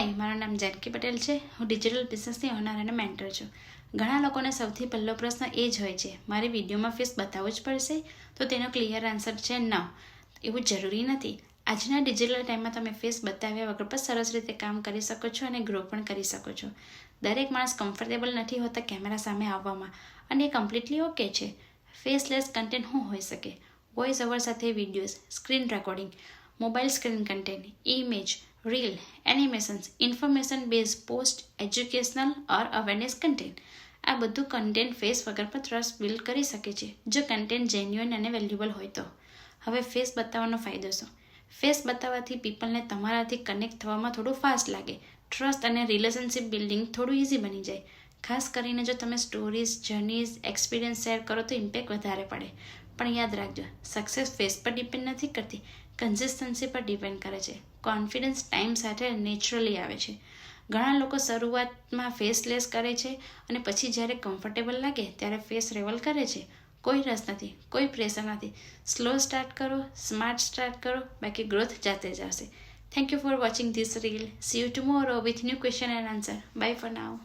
હાય, મારું નામ જાનકી પટેલ છે. હું ડિજિટલ બિઝનેસની ઓનર અને મેન્ટર છું. ઘણા લોકોને સૌથી પહેલો પ્રશ્ન એ જ હોય છે, મારે વિડીયોમાં ફેસ બતાવવું જ પડશે? તો તેનો ક્લિયર આન્સર છે ના, એવું જરૂરી નથી. આજના ડિજિટલ ટાઈમમાં તમે ફેસ બતાવ્યા વગર પણ સરસ રીતે કામ કરી શકો છો અને ગ્રો પણ કરી શકો છો. દરેક માણસ કમ્ફર્ટેબલ નથી હોતા કેમેરા સામે આવવામાં, અને એ કમ્પ્લીટલી ઓકે છે. ફેસલેસ કન્ટેન્ટ શું હોઈ શકે? વોઇસ ઓવર સાથે videos, screen recording, mobile screen content, image, reel, animations, information base post, educational or awareness content. આ બધું કન્ટેન્ટ ફેસ વગર પણ ટ્રસ્ટ બિલ્ડ કરી શકે છે, જો કન્ટેન્ટ જેન્યુઅન અને વેલ્યુબલ હોય તો. હવે ફેસ બતાવવાનો ફાયદો શું? ફેસ બતાવવાથી પીપલને તમારાથી કનેક્ટ થવામાં થોડું ફાસ્ટ લાગે. ટ્રસ્ટ અને રિલેશનશિપ બિલ્ડિંગ થોડું ઇઝી બની જાય. ખાસ કરીને જો તમે સ્ટોરીઝ, જર્નીઝ, એક્સપિરિયન્સ શેર કરો તો ઇમ્પેક્ટ વધારે પડે. પણ યાદ રાખજો, સક્સેસ ફેસ પર ડિપેન્ડ નથી કરતી, કન્સિસ્ટન્સી પર ડિપેન્ડ કરે છે. કોન્ફિડન્સ ટાઈમ સાથે નેચરલી આવે છે. ઘણા લોકો શરૂઆતમાં ફેસલેસ કરે છે અને પછી જ્યારે કમ્ફર્ટેબલ લાગે ત્યારે ફેસ રેવલ કરે છે. કોઈ રસ નથી, કોઈ પ્રેશર નથી. સ્લો સ્ટાર્ટ કરો, સ્માર્ટ સ્ટાર્ટ કરો, બાકી ગ્રોથ જાતે જ આવશે. Thank you for watching this reel. See you tomorrow with new question and answer. Bye for now.